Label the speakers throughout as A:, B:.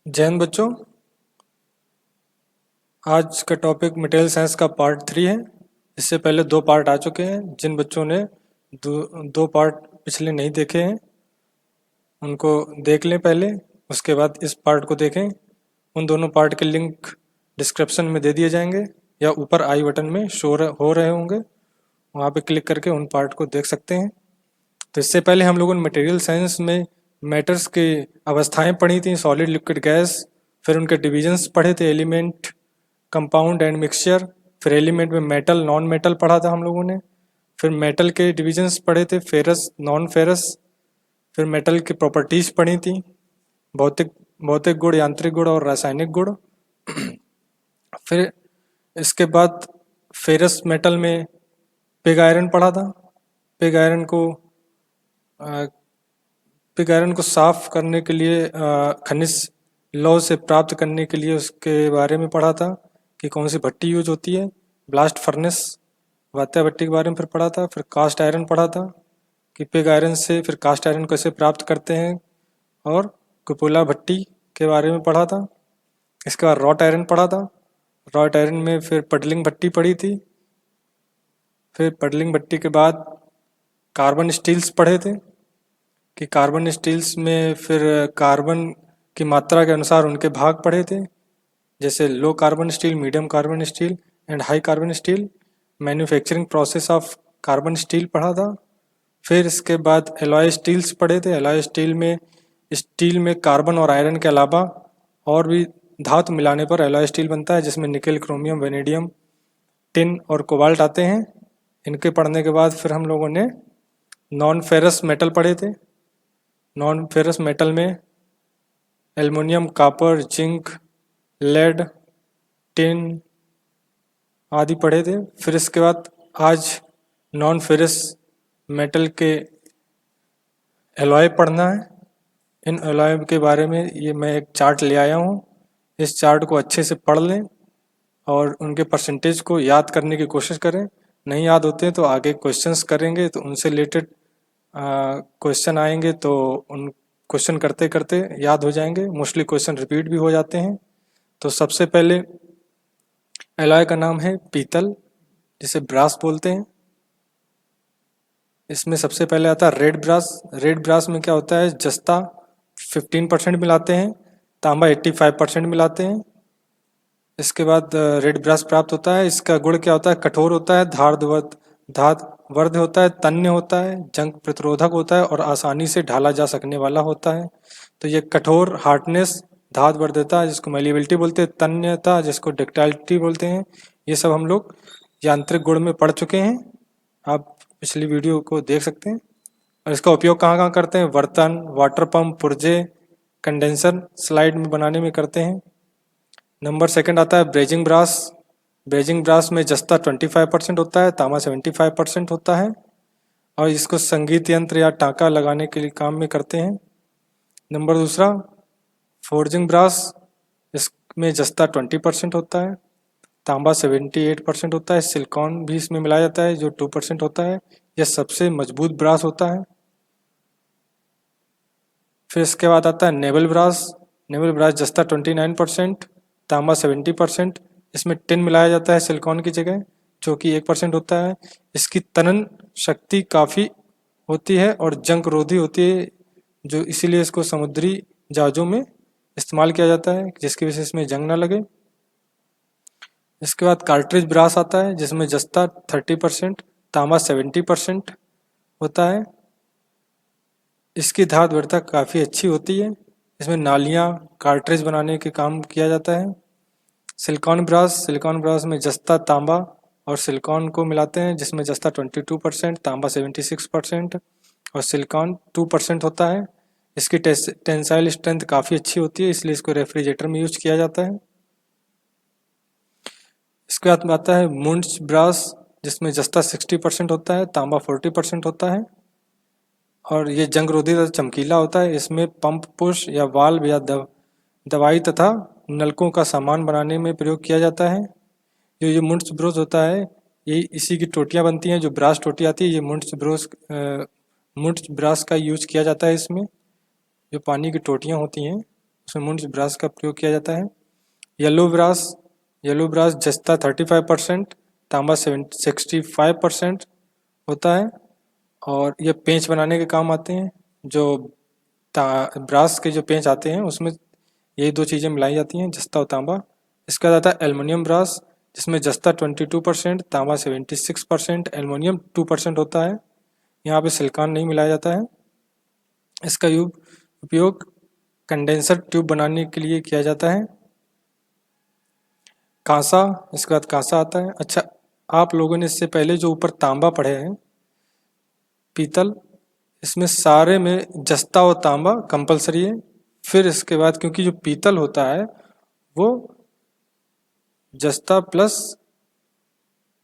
A: जैन बच्चों, आज का टॉपिक मटेरियल साइंस का पार्ट 3 है। इससे पहले 2 पार्ट आ चुके हैं। जिन बच्चों ने दो पार्ट पिछले नहीं देखे हैं उनको देख लें पहले, उसके बाद इस पार्ट को देखें। उन दोनों पार्ट के लिंक डिस्क्रिप्शन में दे दिए जाएंगे या ऊपर आई बटन में हो रहे होंगे, वहाँ पे क्लिक करके उन पार्ट को देख सकते हैं। तो इससे पहले हम लोगों ने मटेरियल साइंस में मैटर्स की अवस्थाएं पढ़ी थी, सॉलिड लिक्विड गैस। फिर उनके डिविजन्स पढ़े थे, एलिमेंट, कंपाउंड एंड मिक्सचर। फिर एलिमेंट में मेटल नॉन मेटल पढ़ा था हम लोगों ने। फिर मेटल के डिविजन्स पढ़े थे, फेरस नॉन फेरस। फिर मेटल की प्रॉपर्टीज पढ़ी थी, भौतिक भौतिक गुण, यांत्रिक गुण और रासायनिक गुण। फिर इसके बाद फेरस मेटल में पिग आयरन पढ़ा था। पिग आयरन को पिग आयरन को साफ करने के लिए, खनिज लौ से प्राप्त करने के लिए उसके बारे में पढ़ा था कि कौन सी भट्टी यूज होती है। ब्लास्ट फर्नेस, वात्या भट्टी के बारे में फिर पढ़ा था। फिर कास्ट आयरन पढ़ा था कि पिग आयरन से फिर कास्ट आयरन कैसे प्राप्त करते हैं, और कुपोला भट्टी के बारे में पढ़ा था। इसके बाद रॉट आयरन पढ़ा था। रॉट आयरन में फिर पडलिंग भट्टी पढ़ी थी। फिर पडलिंग भट्टी के बाद कार्बन स्टील्स पढ़े थे कि कार्बन स्टील्स में फिर कार्बन की मात्रा के अनुसार उनके भाग पढ़े थे, जैसे low carbon steel, medium carbon steel and high carbon steel. Manufacturing process of carbon steel पढ़ा था। फिर इसके बाद एलॉय स्टील्स पढ़े थे। एलॉय स्टील में कार्बन और आयरन के अलावा और भी धातु मिलाने पर एलॉय स्टील बनता है, जिसमें निकेल, क्रोमियम, वेनेडियम, टिन और कोबाल्ट आते हैं। इनके पढ़ने के बाद फिर हम लोगों ने नॉन फेरस मेटल पढ़े थे। नॉन फेरस मेटल में aluminium, copper, zinc, lead, tin आदि पढ़े थे। फिर इसके बाद आज नॉन फेरस मेटल के एलॉय पढ़ना है। इन एलॉय के बारे में ये मैं एक चार्ट ले आया हूँ। इस चार्ट को अच्छे से पढ़ लें और उनके परसेंटेज को याद करने की कोशिश करें। नहीं याद होते हैं तो आगे क्वेश्चंस करेंगे तो उनसे रिलेटेड क्वेश्चन आएंगे, तो उन क्वेश्चन करते करते याद हो जाएंगे। मोस्टली क्वेश्चन रिपीट भी हो जाते हैं। तो सबसे पहले एलॉय का नाम है पीतल, जिसे ब्रास बोलते हैं। इसमें सबसे पहले आता है रेड ब्रास। रेड ब्रास में क्या होता है, जस्ता 15% मिलाते हैं, तांबा 85% मिलाते हैं। इसके बाद रेड ब्रास प्राप्त होता है। इसका गुण क्या होता है, कठोर होता है, धातवर्ध होता है, तन्य होता है, जंग प्रतिरोधक होता है और आसानी से ढाला जा सकने वाला होता है। तो ये कठोर, हार्डनेस, धातवर्धता जिसको मैलिएबिलिटी बोलते हैं, तन्यता जिसको डक्टाइलिटी बोलते हैं, ये सब हम लोग यांत्रिक गुण में पढ़ चुके हैं। आप पिछली वीडियो को देख सकते हैं। और इसका उपयोग कहाँ कहाँ करते हैं, बर्तन, वाटर पंप, पुर्जे, कंडेंसर स्लाइड में बनाने में करते हैं। नंबर सेकंड आता है ब्रेजिंग ब्रास। ब्रेजिंग ब्रास में जस्ता 25% होता है, तांबा 75% होता है और इसको संगीत यंत्र या टाँका लगाने के लिए काम में करते हैं। नंबर दूसरा फोर्जिंग ब्रास, इसमें जस्ता 20% होता है, तांबा 78% होता है, सिलिकॉन भी इसमें मिलाया जाता है जो 2% होता है। यह सबसे मजबूत ब्रास होता है। फिर इसके बाद आता है नेवल ब्रास। नेवल ब्रास जस्ता 29%, तांबा 70%, इसमें टिन मिलाया जाता है सिलिकॉन की जगह, जो कि 1% होता है। इसकी तनन शक्ति काफ़ी होती है और जंग रोधी होती है, जो इसीलिए इसको समुद्री जहाज़ों में इस्तेमाल किया जाता है, जिसकी वजह से इसमें जंग ना लगे। इसके बाद कार्ट्रिज ब्रास आता है, जिसमें जस्ता 30%, तांबा 70% होता है। इसकी धात वरीयता काफ़ी अच्छी होती है। इसमें नालियाँ, कार्ट्रिज बनाने के काम किया जाता है। सिलिकॉन ब्रास में जस्ता, तांबा और सिलिकॉन को मिलाते हैं, जिसमें जस्ता 22%, तांबा 76% और सिलिकॉन 2% होता है। इसकी टेंसाइल स्ट्रेंथ काफ़ी अच्छी होती है, इसलिए इसको रेफ्रिजरेटर में यूज किया जाता है। इसके बाद आता है मुंड्स ब्रास, जिसमें जस्ता 60% होता है, तांबा 40% होता है और ये जंग रोधी तथा चमकीला होता है। इसमें पंप, पुश या वाल्व या दवाई तथा नलकों का सामान बनाने में प्रयोग किया जाता है। जो ये मुंड्स ब्रोस होता है, ये इसी की टोटियाँ बनती हैं, जो ब्रास टोटी आती है, ये मुंड्स ब्रास का यूज किया जाता है। इसमें जो पानी की टोटियाँ होती हैं उसमें मुंड ब्रास का प्रयोग किया जाता है। येलो ब्रास जस्ता 35%, तांबा 65% होता है और ये पेंच बनाने के काम आते हैं। जो ब्रास के जो पेंच आते हैं उसमें यही दो चीज़ें मिलाई जाती हैं, जस्ता और तांबा। इसका आता है एल्युमिनियम ब्रास, जिसमें जस्ता 22%, तांबा 76%, एल्युमिनियम 2% होता है। यहाँ पे सिलिकॉन नहीं मिलाया जाता है। इसका उपयोग कंडेंसर ट्यूब बनाने के लिए किया जाता है। कांसा, इसके बाद कांसा आता है। अच्छा, आप लोगों ने इससे पहले जो ऊपर तांबा पढ़े हैं, पीतल, इसमें सारे में जस्ता और तांबा कंपलसरी है। फिर इसके बाद क्योंकि जो पीतल होता है वो जस्ता प्लस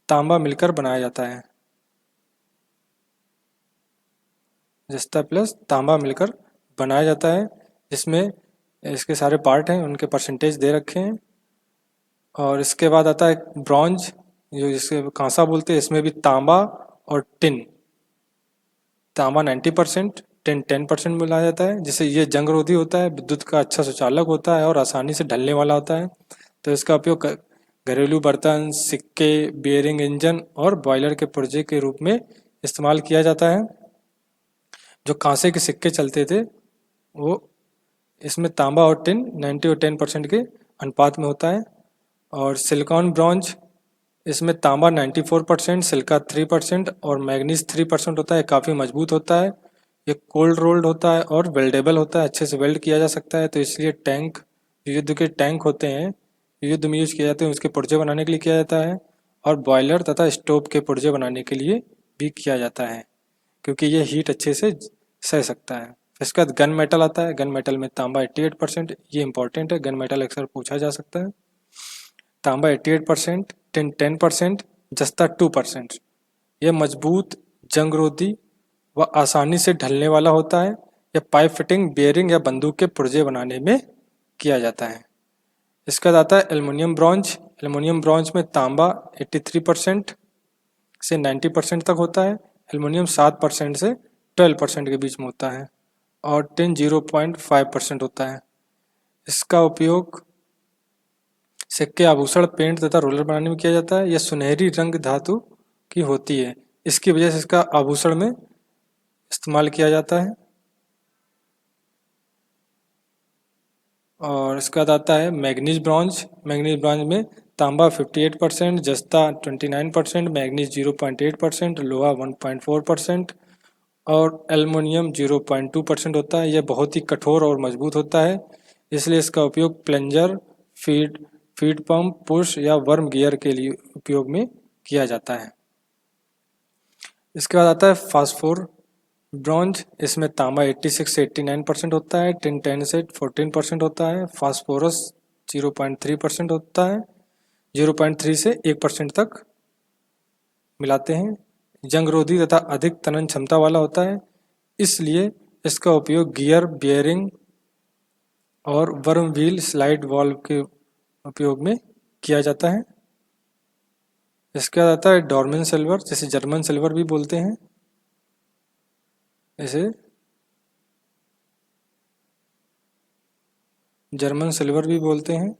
A: तांबा मिलकर बनाया जाता है, जस्ता प्लस तांबा मिलकर बनाया जाता है, जिसमें इसके सारे पार्ट हैं, उनके परसेंटेज दे रखे हैं। और इसके बाद आता है ब्रॉन्ज, जो जिसे कांसा बोलते हैं। इसमें भी तांबा और टिन, तांबा 90%, टिन 10% मिलाया जाता है, जिससे ये जंगरोधी होता है, विद्युत का अच्छा सुचालक होता है और आसानी से ढलने वाला होता है। तो इसका उपयोग घरेलू बर्तन, सिक्के, बियरिंग इंजन और बॉयलर के पुर्जे के रूप में इस्तेमाल किया जाता है। जो कांसे के सिक्के चलते थे वो इसमें तांबा और टिन 90 और 10% के अनुपात में होता है। और सिलिकॉन ब्रॉन्ज, इसमें तांबा 94%, सिलिका 3% और मैग्नीज 3% होता है। काफ़ी मजबूत होता है, ये कोल्ड रोल्ड होता है और वेल्डेबल होता है, अच्छे से वेल्ड किया जा सकता है। तो इसलिए टैंक, युद्ध के टैंक होते हैं, युद्ध में यूज किए जाते हैं, उसके पुर्जे बनाने के लिए किया जाता है। और बॉयलर तथा स्टोव के पुर्जे बनाने के लिए भी किया जाता है, क्योंकि ये हीट अच्छे से सह सकता है। इसके बाद गन मेटल आता है। गन मेटल में तांबा 88%, ये इंपॉर्टेंट है, गन मेटल अक्सर पूछा जा सकता है। तांबा 88%, टिन 10%, जस्ता 2%। यह मजबूत, जंगरोधी व आसानी से ढलने वाला होता है। यह पाइप फिटिंग, बियरिंग या बंदूक के पुर्जे बनाने में किया जाता है। इसका बाद आता है एल्युमिनियम ब्रॉन्ज। एल्युमिनियम ब्रॉन्ज में तांबा 83% से 90% तक होता है, एल्युमिनियम 7% से 12% के बीच में होता है और टिन 0.5% होता है। इसका उपयोग सिक्के, आभूषण, पेंट तथा रोलर बनाने में किया जाता है। यह सुनहरी रंग धातु की होती है, इसकी वजह से इसका आभूषण में इस्तेमाल किया जाता है। और इसके बाद आता है मैग्नीज ब्रॉन्ज। मैग्नीज ब्रॉन्ज में तांबा 58%, जस्ता 29%, मैग्नीज 0.8%, लोहा 1.4% और एल्युमिनियम 0.2% होता है। यह बहुत ही कठोर और मजबूत होता है, इसलिए इसका उपयोग प्लंजर, फीड पंप, पुश या वर्म गियर के लिए उपयोग में किया जाता है। इसके बाद आता है फास्फोर ब्रॉन्ज। इसमें तांबा 86 से 89% होता है, टिन 10 से 14% होता है, फास्फोरस 0.3% होता है, 0.3 से 1% तक मिलाते हैं। जंगरोधी तथा अधिक तनन क्षमता वाला होता है, इसलिए इसका उपयोग गियर, बियरिंग और वर्म व्हील स्लाइड वॉल्व के उपयोग में किया जाता है। इसके बाद आता है डॉर्मन सिल्वर, जिसे जर्मन सिल्वर भी बोलते हैं। इसे जर्मन सिल्वर भी बोलते हैं।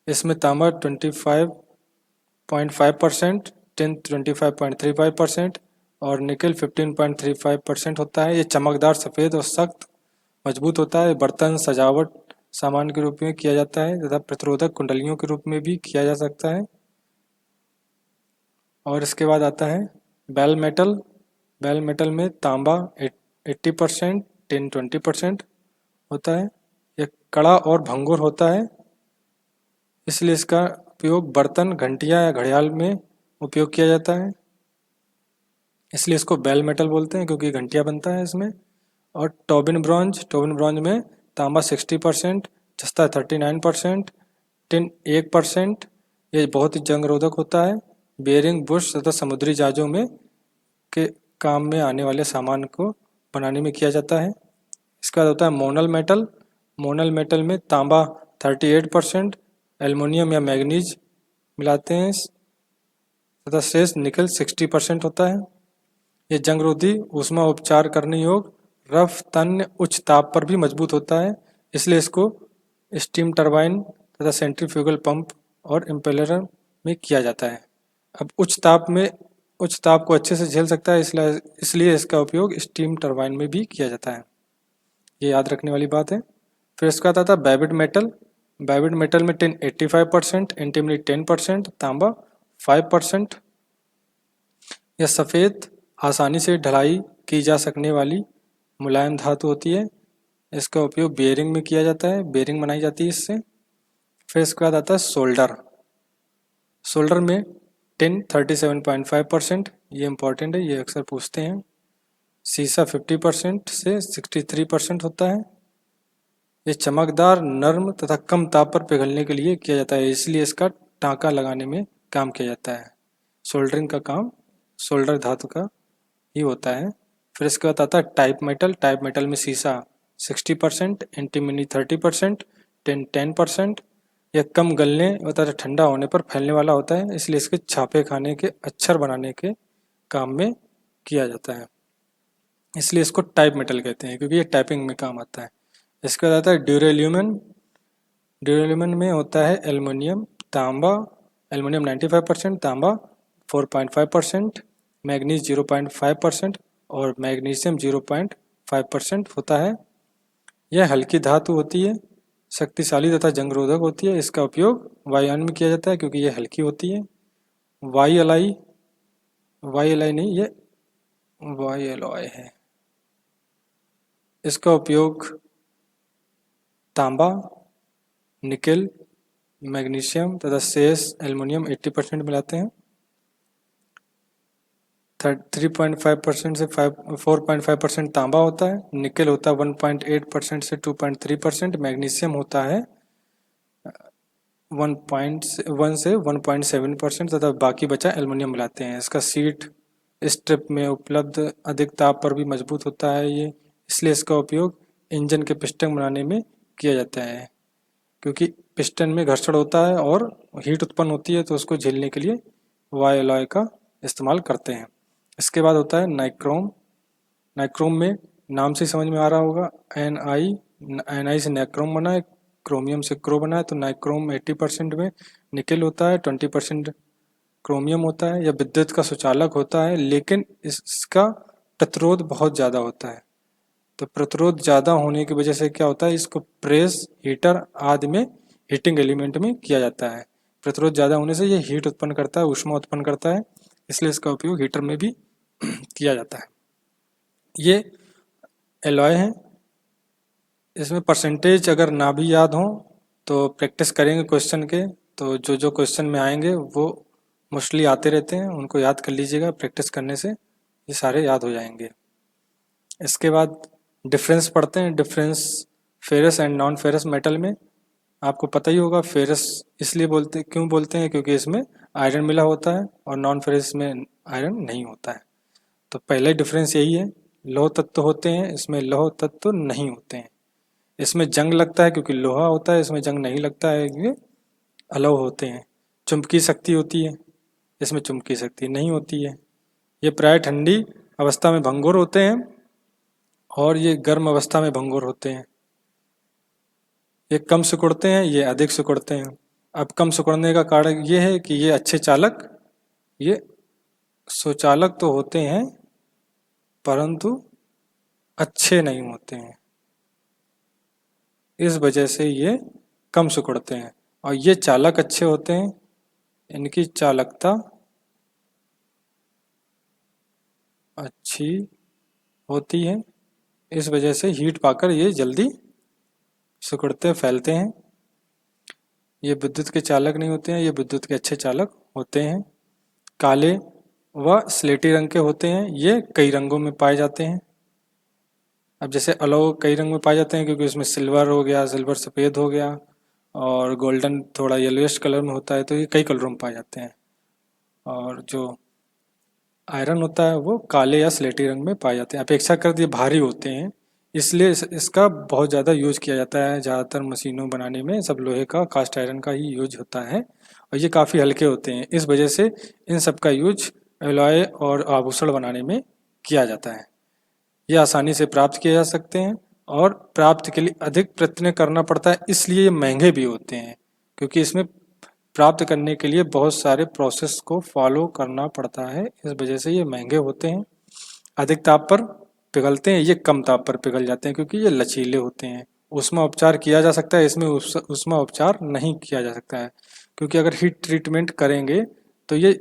A: इसमें तांबा 25.5%, टिन 25.35% और निकल 15.35% होता है। ये चमकदार, सफ़ेद और सख्त मजबूत होता है। बर्तन, सजावट सामान के रूप में किया जाता है तथा प्रतिरोधक कुंडलियों के रूप में भी किया जा सकता है। और इसके बाद आता है बेल मेटल। बेल मेटल में तांबा 80%, टिन 20% होता है। यह कड़ा और भंगुर होता है, इसलिए इसका उपयोग बर्तन, घंटियां या घड़ियाल में उपयोग किया जाता है, इसलिए इसको बेल मेटल बोलते हैं, क्योंकि घंटियां बनता है इसमें। और टोबिन ब्रॉन्ज में तांबा 60%, जस्ता 39%, टिन 1%। ये बहुत ही जंगरोधक होता है। बेयरिंग, बुश तथा समुद्री जहाजों में के काम में आने वाले सामान को बनाने में किया जाता है। इसका होता है मोनल मेटल। मोनल मेटल में तांबा 38%, एल्युमिनियम या मैग्नीज मिलाते हैं तथा शेष निकल 60% होता है। ये जंगरोधी, ऊष्मा उपचार करने योग्य, रफ, तन्य, उच्च ताप पर भी मजबूत होता है। इसलिए इसको स्टीम टरबाइन तथा सेंट्रीफ्यूगल पंप और इम्पेलर में किया जाता है। अब उच्च ताप को अच्छे से झेल सकता है, इसलिए इसका उपयोग स्टीम टरबाइन में भी किया जाता है। ये याद रखने वाली बात है। फिर इसका आता था बेबिड मेटल। बेबिड मेटल में टिन 85%, एंटीमनी 10%, तांबा 5%। यह सफ़ेद आसानी से ढलाई की जा सकने वाली मुलायम धातु होती है। इसका उपयोग बेयरिंग में किया जाता है, बेयरिंग बनाई जाती है इससे। फिर इसके बाद आता है सोल्डर। सोल्डर में टिन 37.5%, ये इंपॉर्टेंट है, ये अक्सर पूछते हैं। सीसा 50% से 63% होता है। ये चमकदार, नर्म तथा कम ताप पर पिघलने के लिए किया जाता है, इसलिए इसका टाँका लगाने में काम किया जाता है। सोल्डरिंग का काम सोल्डर धातु का ही होता है। फिर इसके बाद आता है टाइप मेटल। टाइप मेटल में सीसा 60%, एंटीमनी 30%, टिन 10%। यह कम गलने तथा ठंडा होने पर फैलने वाला होता है, इसलिए इसके छापे खाने के अक्षर बनाने के काम में किया जाता है, इसलिए इसको टाइप मेटल कहते हैं, क्योंकि ये टाइपिंग में काम आता है। इसके बाद आता है ड्यूरेल्यूमिन। ड्यूरेल्यूमिन में होता है एल्युमिनियम, तांबा। एल्युमिनियम 95%, तांबा 4.5%, मैग्नीज 0.5% और मैग्नीशियम 0.5% होता है। यह हल्की धातु होती है, शक्तिशाली तथा जंगरोधक होती है। इसका उपयोग वायुयान में किया जाता है, क्योंकि यह हल्की होती है। वाई एलाई नहीं, ये वाई एलॉय है। इसका उपयोग तांबा, निकेल, मैग्नीशियम तथा शेष एल्युमिनियम 80% मिलाते हैं। 3.5% से 4.5% तांबा होता है। निकेल होता है 1.8% से 2.3%। मैग्नीशियम होता है 1 से 1.7% तथा बाकी बचा एल्युमिनियम मिलाते हैं। इसका सीट स्ट्रिप में उपलब्ध अधिक ताप पर भी मजबूत होता है ये, इसलिए इसका उपयोग इंजन के पिस्टन बनाने में किया जाता है, क्योंकि पिस्टन में घर्षण होता है और हीट उत्पन्न होती है, तो उसको झेलने के लिए वाई एलॉय का इस्तेमाल करते हैं। इसके बाद होता है नाइक्रोम। नाइक्रोम में नाम से समझ में आ रहा होगा, एन आई से नाइक्रोम बना है, क्रोमियम से क्रो बना है, तो नाइक्रोम 80% में निकेल होता है, 20% क्रोमियम होता है। यह विद्युत का सुचालक होता है, लेकिन इसका प्रतिरोध बहुत ज़्यादा होता है। तो प्रतिरोध ज़्यादा होने की वजह से क्या होता है, इसको प्रेस हीटर आदि में हीटिंग एलिमेंट में किया जाता है। प्रतिरोध ज़्यादा होने से ये हीट उत्पन्न करता है, ऊष्मा उत्पन्न करता है, इसलिए इसका उपयोग हीटर में भी किया जाता है। ये एलॉय है। इसमें परसेंटेज अगर ना भी याद हो तो प्रैक्टिस करेंगे क्वेश्चन के, तो जो क्वेश्चन में आएंगे वो मोस्टली आते रहते हैं, उनको याद कर लीजिएगा। प्रैक्टिस करने से ये सारे याद हो जाएंगे। इसके बाद डिफरेंस पढ़ते हैं। Difference ferrous and non ferrous metal में आपको पता ही होगा। फेरस इसलिए क्यों बोलते हैं, क्योंकि इसमें आयरन मिला होता है, और नॉन फेरस में आयरन नहीं होता है। तो पहले डिफरेंस यही है। लौह तत्व होते हैं, इसमें लौह तत्व नहीं होते हैं। इसमें जंग लगता है क्योंकि लोहा होता है, इसमें जंग नहीं लगता है, ये अलौह होते हैं। चुंबकीय शक्ति होती है, इसमें चुंबकीय शक्ति नहीं होती है। ये प्राय ठंडी अवस्था में भंगुर होते हैं और ये गर्म अवस्था में भंगुर होते हैं। ये कम सिकुड़ते हैं, ये अधिक सिकुड़ते हैं। अब कम सिकुड़ने का कारण ये है कि ये अच्छे चालक, ये सुचालक तो होते हैं परंतु अच्छे नहीं होते हैं, इस वजह से ये कम सिकुड़ते हैं। और ये चालक अच्छे होते हैं, इनकी चालकता अच्छी होती है, इस वजह से हीट पाकर ये जल्दी सिकुड़ते फैलते हैं। ये विद्युत के चालक नहीं होते हैं, ये विद्युत के अच्छे चालक होते हैं। काले व स्लेटी रंग के होते हैं, ये कई रंगों में पाए जाते हैं। अब जैसे अलौह कई रंग में पाए जाते हैं, क्योंकि उसमें सिल्वर हो गया, सिल्वर सफ़ेद हो गया, और गोल्डन थोड़ा येलोइश कलर में होता है, तो ये कई कलरों में पाए जाते हैं। और जो आयरन होता है वो काले या स्लेटी रंग में पाए जाते हैं। अपेक्षाकृत ये भारी होते हैं, इसलिए इसका बहुत ज़्यादा यूज किया जाता है। ज़्यादातर मशीनों बनाने में सब लोहे का, कास्ट आयरन का ही यूज होता है, और ये काफ़ी हल्के होते हैं, इस वजह से इन सब का यूज एलॉय और आभूषण बनाने में किया जाता है। ये आसानी से प्राप्त किए जा सकते हैं, और प्राप्त के लिए अधिक प्रयत्न करना पड़ता है, इसलिए ये महंगे भी होते हैं, क्योंकि इसमें प्राप्त करने के लिए बहुत सारे प्रोसेस को फॉलो करना पड़ता है, इस वजह से ये महंगे होते हैं। अधिक ताप पर पिघलते हैं, ये कम ताप पर पिघल जाते हैं क्योंकि ये लचीले होते हैं। ऊष्मा उपचार किया जा सकता है, इसमें ऊष्मा उपचार नहीं किया जा सकता है, क्योंकि अगर हीट ट्रीटमेंट करेंगे तो ये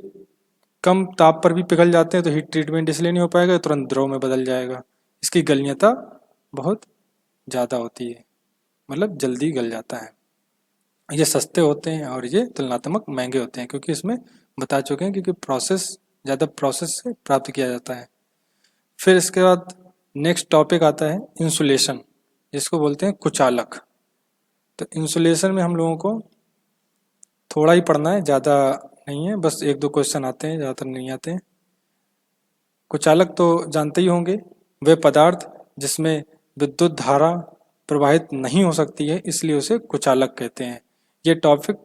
A: कम ताप पर भी पिघल जाते हैं, तो हीट ट्रीटमेंट इसलिए नहीं हो पाएगा, तुरंत द्रव में बदल जाएगा। इसकी गलनीयता बहुत ज़्यादा होती है, मतलब जल्दी गल जाता है। ये सस्ते होते हैं और ये तुलनात्मक महंगे होते हैं, क्योंकि इसमें बता चुके हैं, क्योंकि ज़्यादा प्रोसेस से प्राप्त किया जाता है। फिर इसके बाद नेक्स्ट टॉपिक आता है इंसुलेशन, जिसको बोलते हैं कुचालक। तो इंसुलेशन में हम लोगों को थोड़ा ही पढ़ना है, ज़्यादा नहीं है, बस एक दो क्वेश्चन आते हैं, ज़्यादातर नहीं आते हैं। कुचालक तो जानते ही होंगे, वे पदार्थ जिसमें विद्युत धारा प्रवाहित नहीं हो सकती है, इसलिए उसे कुचालक कहते हैं। ये टॉपिक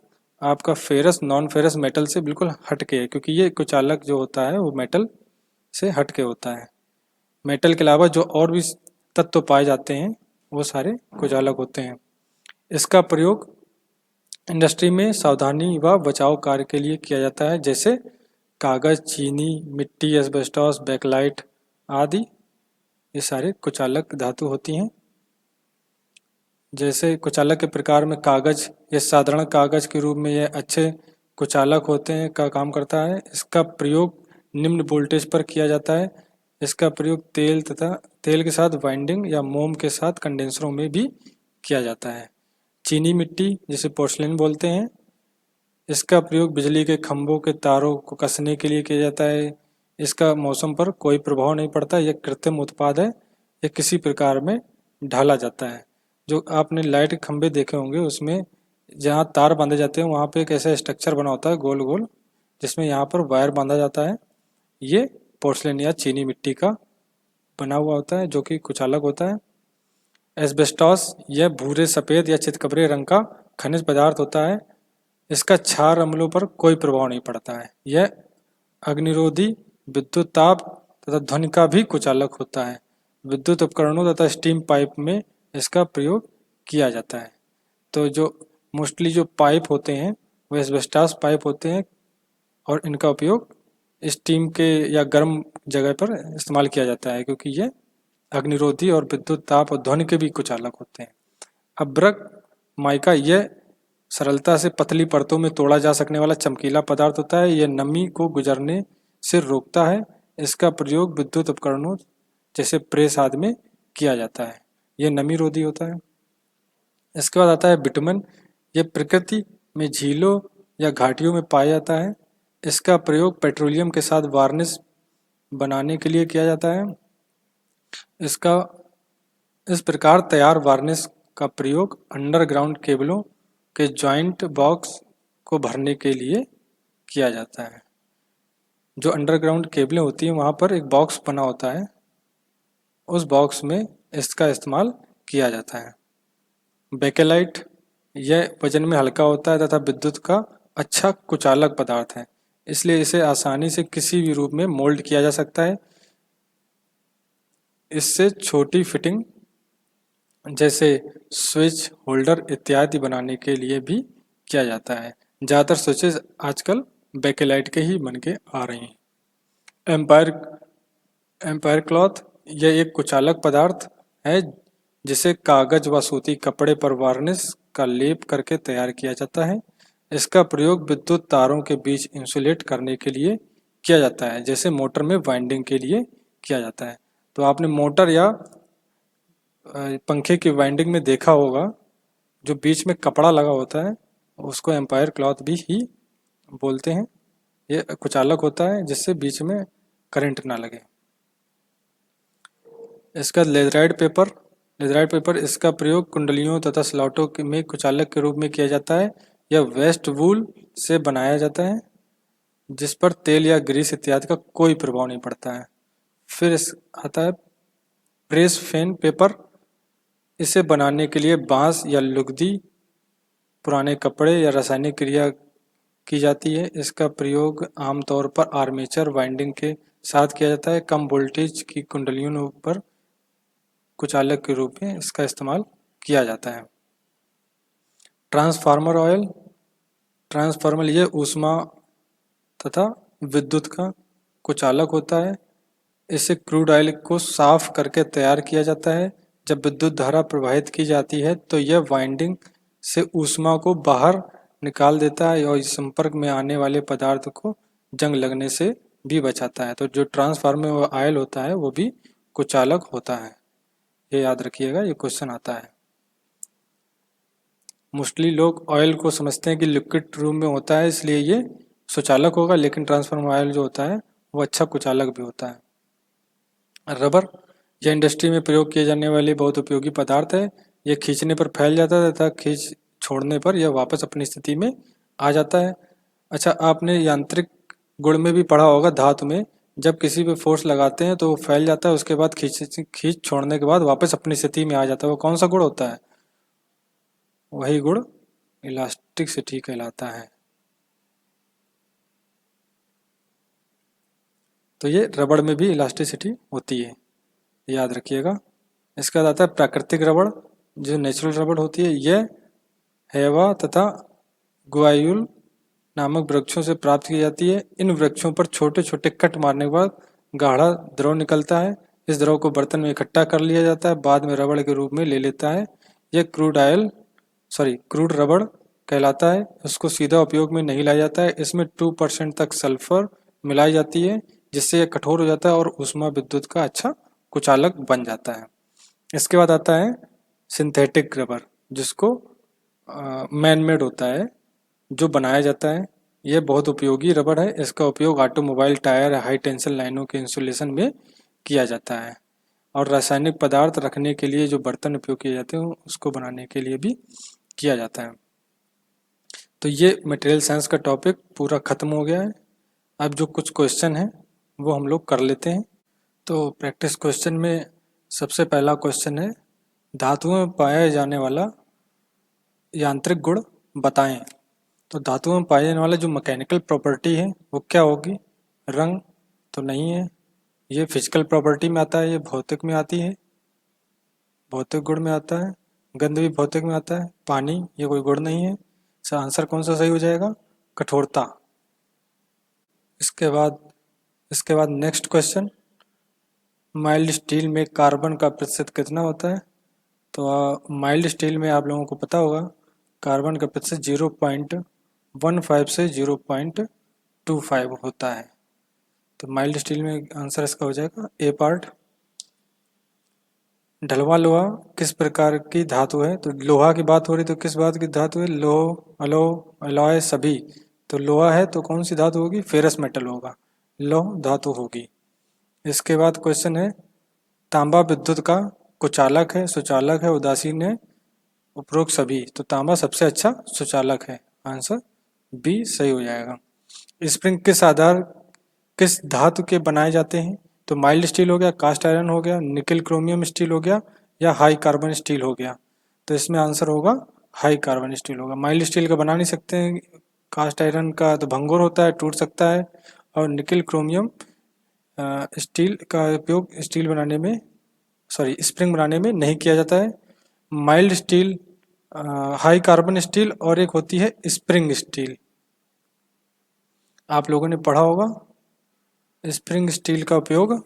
A: आपका फेरस नॉन फेरस मेटल से बिल्कुल हटके है, क्योंकि ये कुचालक जो होता है वो मेटल से हटके होता है। मेटल के अलावा जो और भी तत्व पाए जाते हैं वो सारे कुचालक होते हैं। इसका प्रयोग इंडस्ट्री में सावधानी व बचाव कार्य के लिए किया जाता है, जैसे कागज, चीनी, मिट्टी, एस्बेस्टॉस, बैकलाइट आदि, ये सारे कुचालक धातु होती हैं। जैसे कुचालक के प्रकार में कागज, ये साधारण कागज के रूप में ये अच्छे कुचालक होते हैं का काम करता है। इसका प्रयोग निम्न वोल्टेज पर किया जाता है। इसका प्रयोग तेल के साथ वाइंडिंग या मोम के साथ कंडेंसरों में भी किया जाता है। चीनी मिट्टी, जिसे पोर्सलिन बोलते हैं, इसका प्रयोग बिजली के खंभों के तारों को कसने के लिए किया जाता है। इसका मौसम पर कोई प्रभाव नहीं पड़ता, यह कृत्रिम उत्पाद है, यह किसी प्रकार में ढाला जाता है। जो आपने लाइट के खंभे देखे होंगे, उसमें जहाँ तार बांधे जाते हैं वहाँ पे एक ऐसा स्ट्रक्चर बना होता है गोल गोल, जिसमें यहाँ पर वायर बांधा जाता है। ये पोर्सलिन या चीनी मिट्टी का बना हुआ होता है, जो कि कुचालक होता है। एस्बेस्टॉस, यह भूरे सफ़ेद या चितकबरे रंग का खनिज पदार्थ होता है। इसका क्षार अम्लों पर कोई प्रभाव नहीं पड़ता है। यह अग्निरोधी, विद्युत ताप तथा ध्वनि का भी कुचालक होता है। विद्युत उपकरणों तथा स्टीम पाइप में इसका प्रयोग किया जाता है। तो जो मोस्टली जो पाइप होते हैं वो एस्बेस्टॉस पाइप होते हैं, और इनका उपयोग स्टीम के या गर्म जगह पर इस्तेमाल किया जाता है, क्योंकि ये अग्निरोधी और विद्युत ताप और ध्वनि के भी कुचालक होते हैं। अभ्रक माइका, यह सरलता से पतली परतों में तोड़ा जा सकने वाला चमकीला पदार्थ होता है। यह नमी को गुजरने से रोकता है। इसका प्रयोग विद्युत उपकरणों जैसे प्रेस आदि में किया जाता है। यह नमी रोधी होता है। इसके बाद आता है बिटुमेन, यह प्रकृति में झीलों या घाटियों में पाया जाता है। इसका प्रयोग पेट्रोलियम के साथ वार्निश बनाने के लिए किया जाता है। इसका इस प्रकार तैयार वार्निश का प्रयोग अंडरग्राउंड केबलों के जॉइंट बॉक्स को भरने के लिए किया जाता है। जो अंडरग्राउंड केबलें होती हैं वहाँ पर एक बॉक्स बना होता है, उस बॉक्स में इसका इस्तेमाल किया जाता है। बेकेलाइट, यह वजन में हल्का होता है तथा विद्युत का अच्छा कुचालक पदार्थ है, इसलिए इसे आसानी से किसी भी रूप में मोल्ड किया जा सकता है। इससे छोटी फिटिंग जैसे स्विच होल्डर इत्यादि बनाने के लिए भी किया जाता है। ज़्यादातर स्विचेज आजकल बेकेलाइट के ही बन के आ रही हैं। एम्पायर क्लॉथ, यह एक कुचालक पदार्थ है जिसे कागज व सूती कपड़े पर वार्निश का लेप करके तैयार किया जाता है। इसका प्रयोग विद्युत तारों के बीच इंसुलेट करने के लिए किया जाता है, जैसे मोटर में वाइंडिंग के लिए किया जाता है। तो आपने मोटर या पंखे की वाइंडिंग में देखा होगा, जो बीच में कपड़ा लगा होता है उसको एम्पायर क्लॉथ भी ही बोलते हैं। ये कुचालक होता है जिससे बीच में करंट ना लगे। इसका लेजराइट पेपर इसका प्रयोग कुंडलियों तथा स्लॉटों में कुचालक के रूप में किया जाता है। यह वेस्ट वूल से बनाया जाता है, जिस पर तेल या ग्रीस इत्यादि का कोई प्रभाव नहीं पड़ता है। फिर आता है प्रेस फेन पेपर, इसे बनाने के लिए बांस या लुगदी, पुराने कपड़े या रासायनिक क्रिया की जाती है। इसका प्रयोग आमतौर पर आर्मेचर वाइंडिंग के साथ किया जाता है। कम वोल्टेज की कुंडलियों पर कुचालक के रूप में इसका इस्तेमाल किया जाता है। ट्रांसफार्मर ऑयल, ट्रांसफार्मर ये ऊष्मा तथा विद्युत का कुचालक होता है। इसे क्रूड ऑयल को साफ करके तैयार किया जाता है। जब विद्युत धारा प्रवाहित की जाती है तो यह वाइंडिंग से ऊष्मा को बाहर निकाल देता है और इस संपर्क में आने वाले पदार्थ को जंग लगने से भी बचाता है। तो जो ट्रांसफार्मर ऑयल होता है वो भी कुचालक होता है, ये याद रखिएगा, ये क्वेश्चन आता है। मोस्टली लोग ऑयल को समझते हैं कि लिक्विड रूप में होता है इसलिए ये सुचालक होगा, लेकिन ट्रांसफार्मर ऑयल जो होता है वो अच्छा कुचालक भी होता है। रबर, यह इंडस्ट्री में प्रयोग किए जाने वाली बहुत उपयोगी पदार्थ है। यह खींचने पर फैल जाता है तथा खींच छोड़ने पर यह वापस अपनी स्थिति में आ जाता है। अच्छा, आपने यांत्रिक गुण में भी पढ़ा होगा, धातु में जब किसी पे फोर्स लगाते हैं तो वो फैल जाता है, उसके बाद खींच छोड़ने के बाद वापस अपनी स्थिति में आ जाता है। वो कौन सा गुण होता है? वही गुण इलास्टिसिटी कहलाता है। तो ये रबड़ में भी इलास्टिसिटी होती है, याद रखिएगा। इसका आता है प्राकृतिक रबड़, जो नेचुरल रबड़ होती है। यह हेवा तथा गुआयुल नामक वृक्षों से प्राप्त की जाती है। इन वृक्षों पर छोटे छोटे कट मारने के बाद गाढ़ा द्रव निकलता है। इस द्रव को बर्तन में इकट्ठा कर लिया जाता है, बाद में रबड़ के रूप में ले लेता है। यह क्रूड रबड़ कहलाता है। उसको सीधा उपयोग में नहीं लाया जाता है। इसमें 2% तक सल्फर मिलाई जाती है, जिससे यह कठोर हो जाता है और ऊष्मा विद्युत का अच्छा कुचालक बन जाता है। इसके बाद आता है सिंथेटिक रबर, जिसको मैन मेड होता है, जो बनाया जाता है। यह बहुत उपयोगी रबड़ है। इसका उपयोग ऑटोमोबाइल टायर, हाई टेंशन लाइनों के इंसुलेशन में किया जाता है और रासायनिक पदार्थ रखने के लिए जो बर्तन उपयोग किए जाते हैं उसको बनाने के लिए भी किया जाता है। तो ये मटेरियल साइंस का टॉपिक पूरा खत्म हो गया है। अब जो कुछ क्वेश्चन हैं वो हम लोग कर लेते हैं। तो प्रैक्टिस क्वेश्चन में सबसे पहला क्वेश्चन है, धातुओं में पाया जाने वाला यांत्रिक गुण बताएं। तो धातुओं में पाए जाने वाला जो मैकेनिकल प्रॉपर्टी है वो क्या होगी? रंग तो नहीं है, ये फिजिकल प्रॉपर्टी में आता है, ये भौतिक में आती है, भौतिक गुण में आता है। गंध भी भौतिक में आता है। पानी, ये कोई गुण नहीं है। आंसर कौन सा सही हो जाएगा? कठोरता। इसके बाद नेक्स्ट क्वेश्चन, माइल्ड स्टील में कार्बन का प्रतिशत कितना होता है? तो माइल्ड स्टील में आप लोगों को पता होगा कार्बन का प्रतिशत 0.15 से 0.25 होता है। तो माइल्ड स्टील में आंसर इसका हो जाएगा ए पार्ट। ढलवां लोहा किस प्रकार की धातु है? तो लोहा की बात हो रही तो किस बात की धातु है? लोह, अलोह, अलॉय सभी। तो लोहा है तो कौन सी धातु होगी? फेरस मेटल होगा, लौह धातु होगी। इसके बाद क्वेश्चन है, तांबा विद्युत का कुचालक है, सुचालक है, उदासीन है, उपरोक्त सभी। तो तांबा सबसे अच्छा सुचालक है, आंसर बी सही हो जाएगा। स्प्रिंग किस धातु के बनाए जाते हैं? तो माइल्ड स्टील हो गया, कास्ट आयरन हो गया, निकल क्रोमियम स्टील हो गया, या हाई कार्बन स्टील हो गया। तो इसमें आंसर होगा हाई कार्बन स्टील होगा। माइल्ड स्टील का बना नहीं सकते हैं, कास्ट आयरन का तो भंगुर होता है, टूट सकता है, और निकल क्रोमियम स्टील का उपयोग स्प्रिंग बनाने में नहीं किया जाता है। Mild steel, high carbon steel और एक होती है स्प्रिंग स्टील, आप लोगों ने पढ़ा होगा। स्प्रिंग स्टील का उपयोग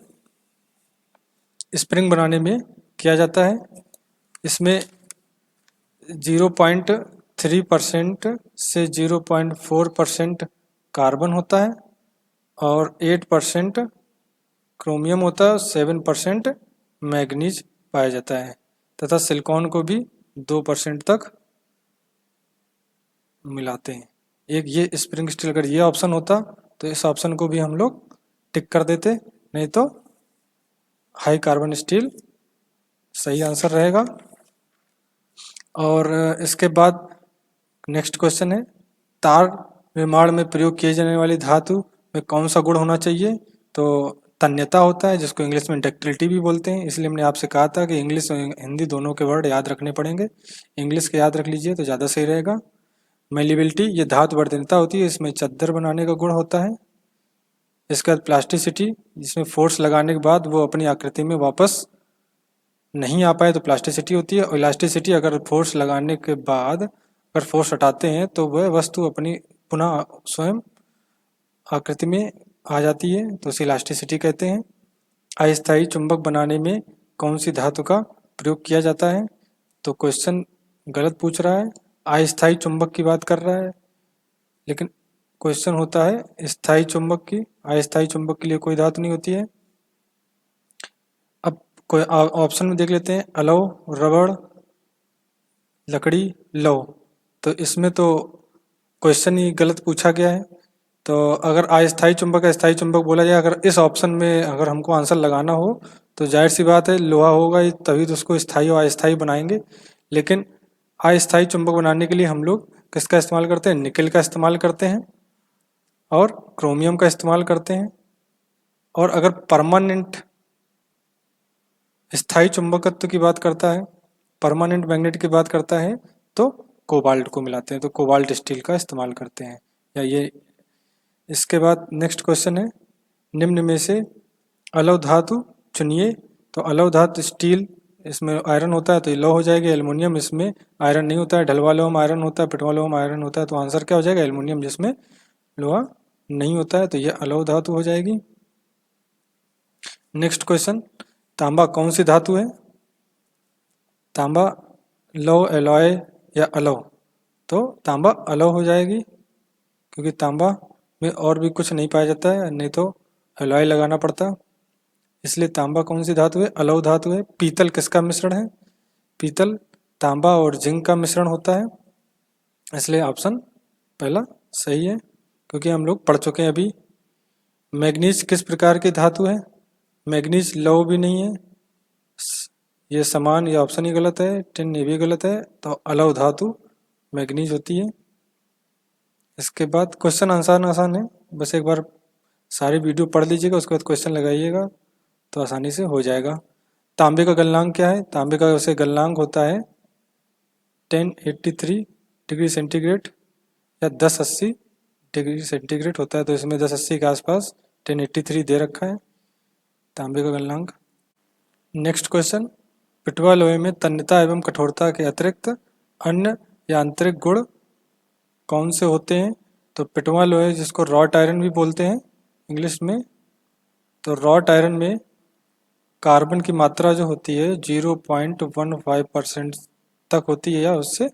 A: स्प्रिंग बनाने में किया जाता है। इसमें 0.3% से 0.4% कार्बन होता है और 8% क्रोमियम होता है, 7% मैग्नीज पाया जाता है, तथा सिलिकॉन को भी 2% तक मिलाते हैं। एक ये स्प्रिंग स्टील, अगर ये ऑप्शन होता तो इस ऑप्शन को भी हम लोग टिक कर देते, नहीं तो हाई कार्बन स्टील सही आंसर रहेगा। और इसके बाद नेक्स्ट क्वेश्चन है, तार निर्माण में प्रयोग किए जाने वाली धातु में कौन सा गुण होना चाहिए? तो तन्यता होता है, जिसको इंग्लिश में डक्टिलिटी भी बोलते हैं। इसलिए हमने आपसे कहा था कि इंग्लिश और हिंदी दोनों के वर्ड याद रखने पड़ेंगे। इंग्लिश के याद रख लीजिए तो ज़्यादा सही रहेगा। मेलिबिलिटी, ये धातु वर्धनता होती है, इसमें चद्दर बनाने का गुण होता है। इसके बाद प्लास्टिसिटी, जिसमें फोर्स लगाने के बाद वो अपनी आकृति में वापस नहीं आ पाए तो प्लास्टिसिटी होती है, और इलास्टिसिटी अगर फोर्स लगाने के बाद अगर फोर्स हटाते हैं तो वह वस्तु अपनी पुनः स्वयं आकृति में आ जाती है, तो उसे इलास्टिसिटी कहते हैं। अस्थायी चुंबक बनाने में कौन सी धातु का प्रयोग किया जाता है? तो क्वेश्चन गलत पूछ रहा है, अस्थायी चुंबक की बात कर रहा है, लेकिन क्वेश्चन होता है स्थायी चुंबक की। अस्थायी चुंबक के लिए कोई धातु नहीं होती है। अब कोई ऑप्शन में देख लेते हैं, अलौ, रबड़, लकड़ी, लौ। तो इसमें तो क्वेश्चन ही गलत पूछा गया है। तो अगर अस्थायी चुंबक अस्थायी चुंबक बोला जाए, अगर इस ऑप्शन में अगर हमको आंसर लगाना हो तो जाहिर सी बात है लोहा होगा ही, तभी तो उसको स्थायी और अस्थायी बनाएंगे। लेकिन अस्थायी चुंबक बनाने के लिए हम लोग किसका इस्तेमाल करते हैं? निकेल का इस्तेमाल करते हैं और क्रोमियम का इस्तेमाल करते हैं। और अगर परमानेंट स्थायी चुंबकत्व की बात करता है, परमानेंट मैग्नेट की बात करता है, तो कोबाल्ट को मिलाते हैं, तो कोबाल्ट स्टील का इस्तेमाल करते हैं। या ये इसके बाद नेक्स्ट क्वेश्चन है, निम्न में से अलव धातु चुनिए। तो अलव धातु स्टील, इसमें आयरन होता है तो ये लौ हो जाएगी। एल्युमिनियम, इसमें आयरन नहीं होता है। ढलवा लोहा आयरन होता है, पिटवा लोहा आयरन होता है, तो आंसर क्या हो जाएगा? एल्युमिनियम, जिसमें लोहा नहीं होता है, तो ये अलव धातु हो जाएगी। नेक्स्ट क्वेश्चन, तांबा कौन सी धातु है? तांबा लौ, एलॉय या अलव? तो तांबा अलव हो जाएगी, क्योंकि तांबा में और भी कुछ नहीं पाया जाता है, नहीं तो एलॉय लगाना पड़ता। इसलिए तांबा कौन सी धातु है? अलव धातु है। पीतल किसका मिश्रण है? पीतल तांबा और जिंक का मिश्रण होता है, इसलिए ऑप्शन पहला सही है, क्योंकि हम लोग पढ़ चुके हैं अभी। मैग्नीज किस प्रकार की धातु है? मैग्नीज लौह भी नहीं है, ये समान, ये ऑप्शन ही गलत है। टिन, ये भी गलत है, तो अलव धातु मैग्नीज होती है। इसके बाद क्वेश्चन आसान आसान है, बस एक बार सारी वीडियो पढ़ लीजिएगा, उसके बाद क्वेश्चन लगाइएगा तो आसानी से हो जाएगा। तांबे का गलनांक क्या है? तांबे का वैसे गलनांक होता है 1083 डिग्री सेंटीग्रेड या 1080 डिग्री सेंटीग्रेड होता है, तो इसमें 1080 के आसपास 1083 दे रखा है तांबे का गलनांक। नेक्स्ट क्वेश्चन, पिटवा लोहे में तन्यता एवं कठोरता के अतिरिक्त अन्य यांत्रिक गुण कौन से होते हैं? तो पिटवा लोहे, जिसको रॉट आयरन भी बोलते हैं इंग्लिश में, तो रॉट आयरन में कार्बन की मात्रा जो होती है 0.15% तक होती है या उससे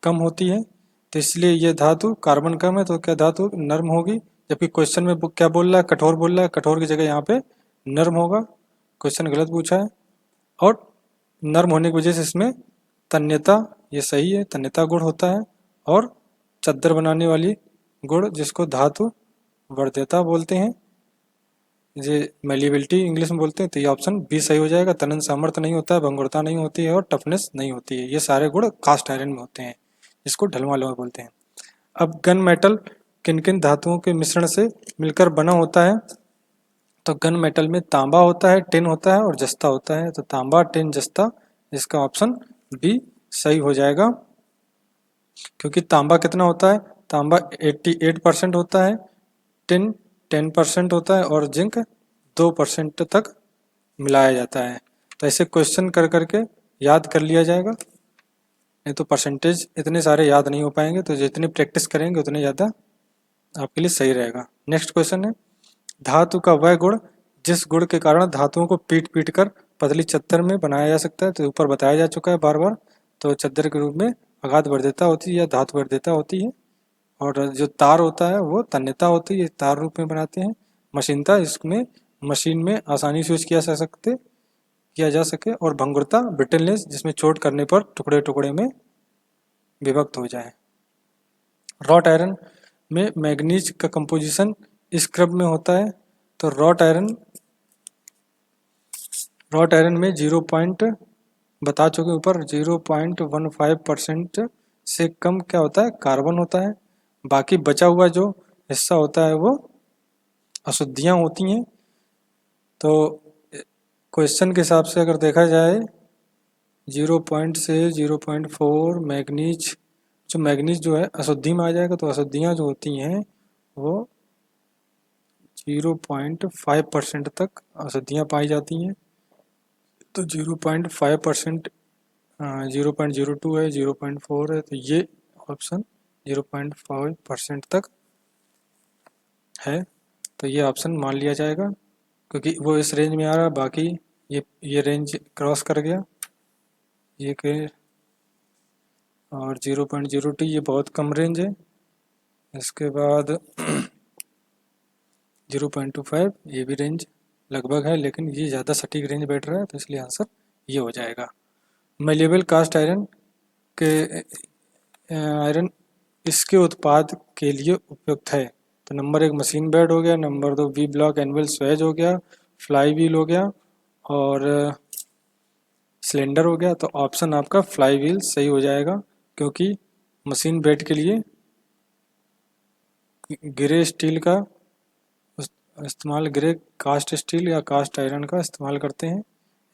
A: कम होती है, तो इसलिए ये धातु कार्बन कम है, तो क्या धातु नर्म होगी। जबकि क्वेश्चन में क्या बोल रहा है? कठोर बोल रहा है, कठोर की जगह यहाँ पे नर्म होगा। क्वेश्चन गलत पूछा है। और नर्म होने की वजह से इसमें तन्यता, ये सही है, तन्यता गुण होता है। और चद्दर बनाने वाली गुण, जिसको धातु वर्ध्यता बोलते हैं, ये मेलिबिलिटी इंग्लिश में बोलते हैं, तो ये ऑप्शन बी सही हो जाएगा। तनन सामर्थ्य नहीं होता है, भंगुरता नहीं होती है और टफनेस नहीं होती है, ये सारे गुण कास्ट आयरन में होते हैं, जिसको ढलवा लोहा बोलते हैं। अब गन मेटल किन किन धातुओं के मिश्रण से मिलकर बना होता है? तो गन मेटल में तांबा होता है, टिन होता है और जस्ता होता है, तो तांबा, टिन, जस्ता, इसका ऑप्शन बी सही हो जाएगा। क्योंकि तांबा कितना होता है? तांबा 88% होता है, टिन 10% होता है और जिंक 2% तक मिलाया जाता है। तो ऐसे क्वेश्चन कर करके याद कर लिया जाएगा, नहीं तो परसेंटेज इतने सारे याद नहीं हो पाएंगे, तो जितनी प्रैक्टिस करेंगे उतने ज़्यादा आपके लिए सही रहेगा। नेक्स्ट क्वेश्चन है, धातु का वह गुण जिस गुण के कारण धातुओं को पीट पीट कर पतली चद्दर में बनाया जा सकता है, तो ऊपर बताया जा चुका है बार बार। तो चद्दर के रूप में अगाध वर्ध्यता होती है या धातु वर्ध्यता होती है, और जो तार होता है वो तन्यता होती है, तार रूप में बनाते हैं। मशीनता, इसमें मशीन में आसानी से यूज किया जा सके। और भंगुरता, ब्रिटलनेस, जिसमें चोट करने पर टुकड़े टुकड़े में विभक्त हो जाए। रॉट आयरन में मैग्नीज का कंपोजिशन स्क्रब में होता है, तो रॉट आयरन में 0 पॉइंट बता चुके ऊपर, 0.15% से कम क्या होता है? कार्बन होता है। बाकी बचा हुआ जो हिस्सा होता है वो अशुद्धियाँ होती हैं। तो क्वेश्चन के हिसाब से अगर देखा जाए 0 पॉइंट से 0.4 मैग्नीज, जो मैग्नीज जो है अशुद्धि में आ जाएगा, तो अशुद्धियाँ जो होती हैं वो 0.5% तक अशुद्धियाँ पाई जाती हैं। तो 0.5%, 0.02 है, 0.4 है, तो ये ऑप्शन 0.5% तक है, तो ये ऑप्शन मान लिया जाएगा क्योंकि वो इस रेंज में आ रहा है। बाकी ये रेंज क्रॉस कर गया ये के, और 0.02 ये बहुत कम रेंज है। इसके बाद 0.25 ये भी रेंज लगभग है, लेकिन ये ज़्यादा सटीक रेंज बैठ रहा है, तो इसलिए आंसर ये हो जाएगा। मैल्लेबल कास्ट आयरन के आयरन इसके उत्पाद के लिए उपयुक्त है, तो नंबर 1 मशीन बेड हो गया, number 2 V block anvil Suez हो गया, फ्लाई व्हील हो गया, और सिलेंडर हो गया। तो ऑप्शन आपका फ्लाई व्हील सही हो जाएगा, क्योंकि मशीन बेड के लिए ग्रे स्टील का इस्तेमाल, ग्रे कास्ट स्टील या कास्ट आयरन का इस्तेमाल करते हैं,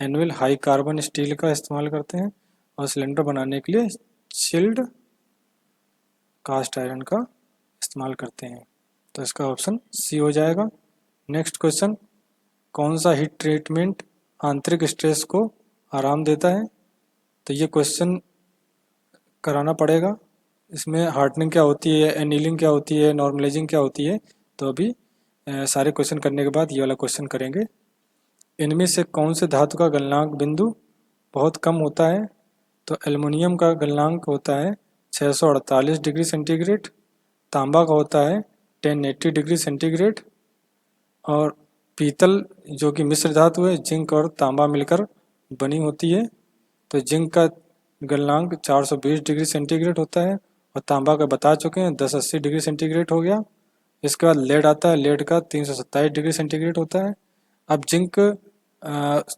A: एनविल हाई कार्बन स्टील का इस्तेमाल करते हैं, और सिलेंडर बनाने के लिए चिल्ड कास्ट आयरन का इस्तेमाल करते हैं। तो इसका ऑप्शन सी हो जाएगा। नेक्स्ट क्वेश्चन, कौन सा हीट ट्रीटमेंट आंतरिक स्ट्रेस को आराम देता है? तो ये क्वेश्चन कराना पड़ेगा। इसमें हार्डनिंग क्या होती है, एनीलिंग क्या होती है, नॉर्मलाइजिंग क्या होती है, तो अभी सारे क्वेश्चन करने के बाद ये वाला क्वेश्चन करेंगे। इनमें से कौन से धातु का गलनांक बिंदु बहुत कम होता है? तो एल्युमिनियम का गलनांक होता है 648 डिग्री सेंटीग्रेड, तांबा का होता है 1080 डिग्री सेंटीग्रेड, और पीतल जो कि मिश्र धातु है, जिंक और तांबा मिलकर बनी होती है, तो जिंक का गलनांक 420 डिग्री सेंटीग्रेड होता है, और तांबा का बता चुके हैं 1080 डिग्री सेंटीग्रेड हो गया। इसके बाद लेड आता है, लेड का 327 डिग्री सेंटीग्रेड होता है। अब जिंक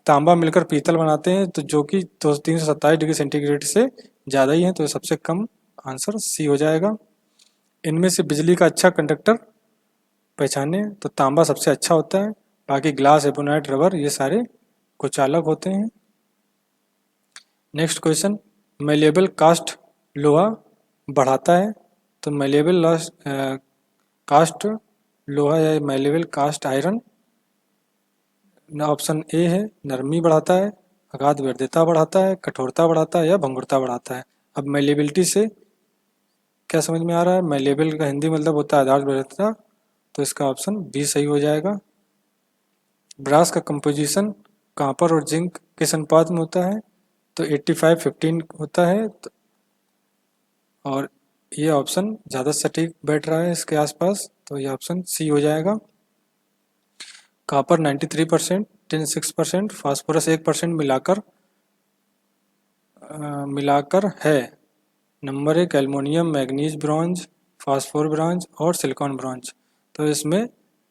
A: तांबा मिलकर पीतल बनाते हैं, तो जो कि 327 डिग्री सेंटीग्रेड से ज़्यादा ही है, तो सबसे कम आंसर सी हो जाएगा। इनमें से बिजली का अच्छा कंडक्टर पहचाने, तो तांबा सबसे अच्छा होता है, बाकी ग्लास, एबोनाइट, रबर ये सारे कुछ अलग होते हैं। नेक्स्ट क्वेश्चन, मैलेबल कास्ट लोहा बढ़ाता है? तो मैलेबल कास्ट लोहा या malleable cast iron, option A है नरमी बढ़ाता है, आघात वैधता बढ़ाता है, कठोरता बढ़ाता है, या भंगुरता बढ़ाता है। अब मैलेबिलिटी से क्या समझ में आ रहा है? मैलेबल का हिंदी मतलब होता है आधार वैधता, तो इसका ऑप्शन बी सही हो जाएगा। ब्रास का कंपोजिशन कॉपर और जिंक किस अनुपात में होता है? तो 85-15 होता है, और ये ऑप्शन ज़्यादा सटीक बैठ रहा है इसके आसपास, तो ये ऑप्शन सी हो जाएगा। कॉपर 93%, टिन 6%, फास्फोरस 1% मिलाकर है। Number 1 aluminium, manganese, bronze, phosphor bronze और सिलिकॉन ब्रॉन्ज। तो इसमें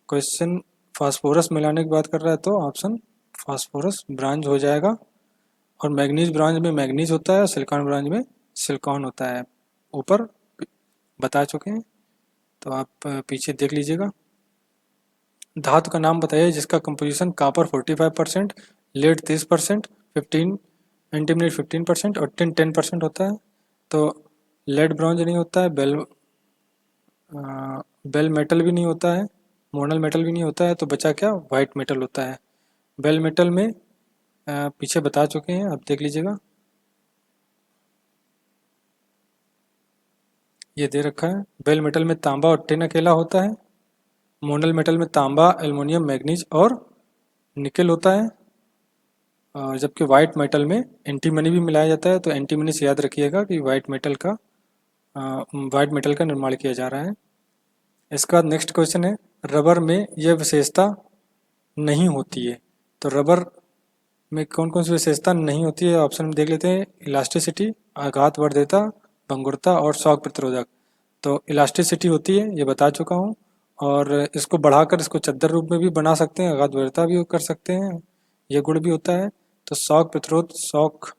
A: क्वेश्चन फास्फोरस मिलाने की बात कर रहा है, तो ऑप्शन फास्फोरस ब्रॉन्ज हो जाएगा। और मैग्नीज ब्रॉन्ज में मैग्नीज होता है, और सिलिकॉन ब्रॉन्ज में सिलिकॉन होता है, ऊपर बता चुके हैं, तो आप पीछे देख लीजिएगा। धातु का नाम बताइए जिसका कंपोजिशन कॉपर 45%, लेड 30%, 15 एंटीमनी 15% और टिन 10% होता है। तो लेड ब्रॉन्ज नहीं होता है, बेल मेटल भी नहीं होता है, मोनल मेटल भी नहीं होता है, तो बचा क्या? वाइट मेटल होता है। बेल मेटल में पीछे बता चुके हैं, आप देख लीजिएगा, ये दे रखा है। बेल मेटल में तांबा और टिन अकेला होता है। मोनल मेटल में तांबा, एल्युमिनियम, मैग्नीज और निकेल होता है। जबकि वाइट मेटल में एंटीमनी भी मिलाया जाता है, तो एंटीमनी से याद रखिएगा कि वाइट मेटल का निर्माण किया जा रहा है। इसका नेक्स्ट क्वेश्चन है, रबर में यह विशेषता नहीं होती है? तो रबर में कौन कौन सी विशेषता नहीं होती है? ऑप्शन में देख लेते हैं, इलास्टिसिटी, आघात वर्धता, भंगुरता और शॉक प्रतिरोधक। तो इलास्टिसिटी होती है, ये बता चुका हूँ, और इसको बढ़ाकर इसको चद्दर रूप में भी बना सकते हैं, आघात वैधता भी कर सकते हैं, ये गुण भी होता है। तो शॉक प्रतिरोध, शॉक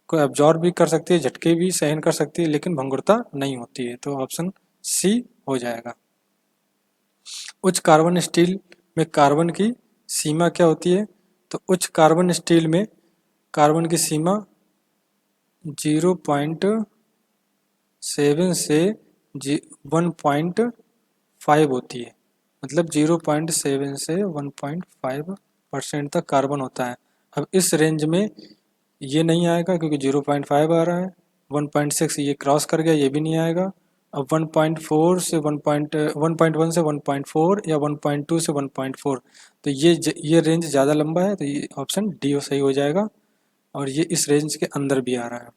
A: को एब्जॉर्ब भी कर सकती है, झटके भी सहन कर सकती है, लेकिन भंगुरता नहीं होती है, तो ऑप्शन सी हो जाएगा। उच्च कार्बन स्टील में कार्बन की सीमा क्या होती है? तो उच्च कार्बन स्टील में कार्बन की सीमा 0.7 से 1.5 होती है, मतलब 0.7 से 1.5% तक कार्बन होता है। अब इस रेंज में ये नहीं आएगा क्योंकि 0.5 आ रहा है, 1.6 ये क्रॉस कर गया, ये भी नहीं आएगा। अब 1.4 से 1.1 से 1.4 या 1.2 से 1.4, तो ये रेंज ज़्यादा लंबा है, तो ये ऑप्शन डी सही हो जाएगा, और ये इस रेंज के अंदर भी आ रहा है।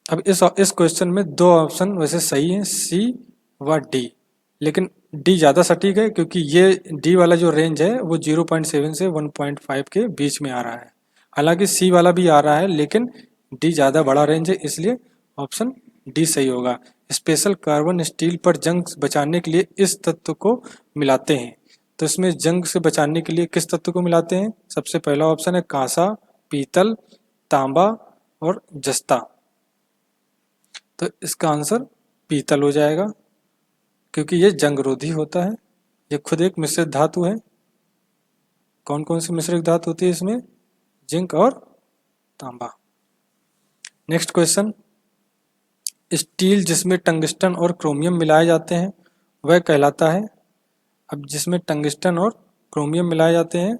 A: अब इस क्वेश्चन में दो ऑप्शन वैसे सही हैं, सी व डी, लेकिन डी ज़्यादा सटीक है क्योंकि ये डी वाला जो रेंज है वो 0.7 से 1.5 के बीच में आ रहा है। हालांकि सी वाला भी आ रहा है, लेकिन डी ज़्यादा बड़ा रेंज है, इसलिए ऑप्शन डी सही होगा। स्पेशल कार्बन स्टील पर जंग बचाने के लिए इस तत्व को मिलाते हैं। तो इसमें जंग से बचाने के लिए किस तत्व को मिलाते हैं? सबसे पहला ऑप्शन है कांसा, पीतल, तांबा और जस्ता। तो इसका आंसर पीतल हो जाएगा क्योंकि ये जंगरोधी होता है। ये खुद एक मिश्रित धातु है। कौन कौन सी मिश्रित धातु होती है इसमें? जिंक और तांबा। नेक्स्ट क्वेश्चन, स्टील जिसमें टंगस्टन और क्रोमियम मिलाए जाते हैं वह कहलाता है। अब जिसमें टंगस्टन और क्रोमियम मिलाए जाते हैं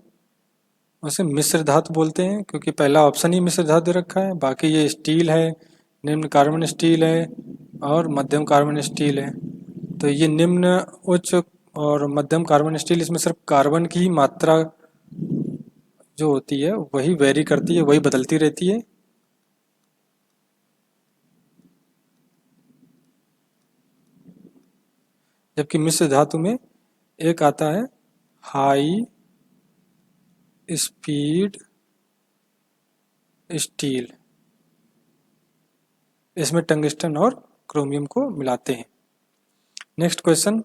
A: उसे मिश्र धातु बोलते हैं, क्योंकि पहला ऑप्शन ही मिश्र धातु दे रखा है। बाकी ये स्टील है, निम्न कार्बन स्टील है और मध्यम कार्बन स्टील है। तो ये निम्न, उच्च और मध्यम कार्बन स्टील, इसमें सिर्फ कार्बन की ही मात्रा जो होती है वही वेरी करती है, वही बदलती रहती है। जबकि मिश्र धातु में एक आता है हाई स्पीड स्टील, इसमें टंगस्टन और क्रोमियम को मिलाते हैं। नेक्स्ट क्वेश्चन,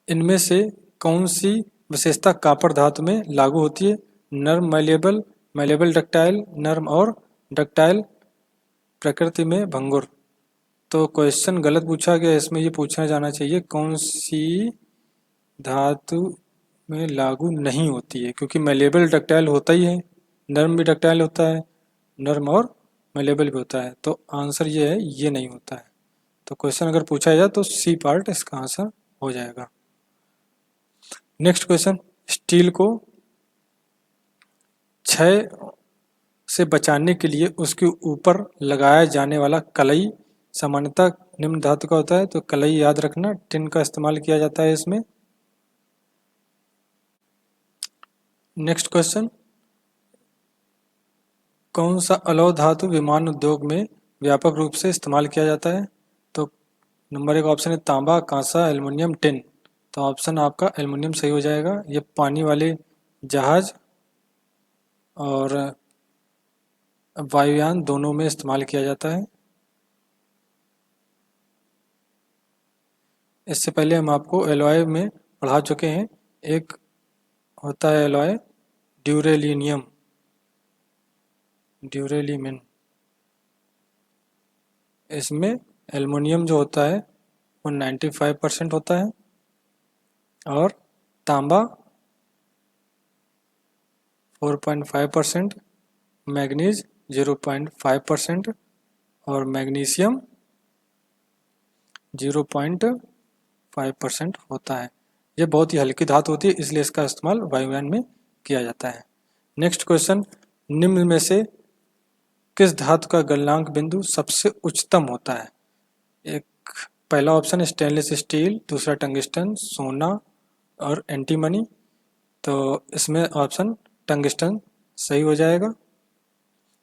A: इनमें से कौन सी विशेषता कॉपर धातु में लागू होती है? नर्म मैलेबल, मैलेबल डक्टाइल, नर्म और डक्टाइल, प्रकृति में भंगुर। तो क्वेश्चन गलत पूछा गया, इसमें ये पूछना जाना चाहिए कौन सी धातु में लागू नहीं होती है, क्योंकि मैलेबल डक्टाइल होता ही है, नर्म भी डक्टाइल होता है, नर्म और मैलेबल भी होता है। तो आंसर ये है, ये नहीं होता है। तो क्वेश्चन अगर पूछा जाए तो सी पार्ट इसका आंसर हो जाएगा। नेक्स्ट क्वेश्चन, स्टील को क्षय से बचाने के लिए उसके ऊपर लगाया जाने वाला कलई सामान्यतः निम्न धातु का होता है। तो कलई याद रखना, टिन का इस्तेमाल किया जाता है इसमें। नेक्स्ट क्वेश्चन, कौन सा अलौह धातु विमान उद्योग में व्यापक रूप से इस्तेमाल किया जाता है? तो नंबर एक ऑप्शन है तांबा, कांसा, एल्युमिनियम, टिन। तो ऑप्शन आपका एल्युमिनियम सही हो जाएगा। ये पानी वाले जहाज और वायुयान दोनों में इस्तेमाल किया जाता है। इससे पहले हम आपको एलॉय में पढ़ा चुके हैं। एक होता है एलॉय ड्यूरेलिनियम, ड्यूरेलिमिन। इसमें एल्युमिनियम जो होता है वो 95% होता है और तांबा 4.5%, मैग्नीज 0.5% और मैग्नीशियम 0.5% होता है। ये बहुत ही हल्की धातु होती है, इसलिए इसका इस्तेमाल वायुयान में किया जाता है। नेक्स्ट क्वेश्चन, निम्न में से किस धातु का गलनांक बिंदु सबसे उच्चतम होता है? एक पहला ऑप्शन स्टेनलेस स्टील, दूसरा टंगस्टन, सोना और एंटीमनी। तो इसमें ऑप्शन टंगस्टन सही हो जाएगा,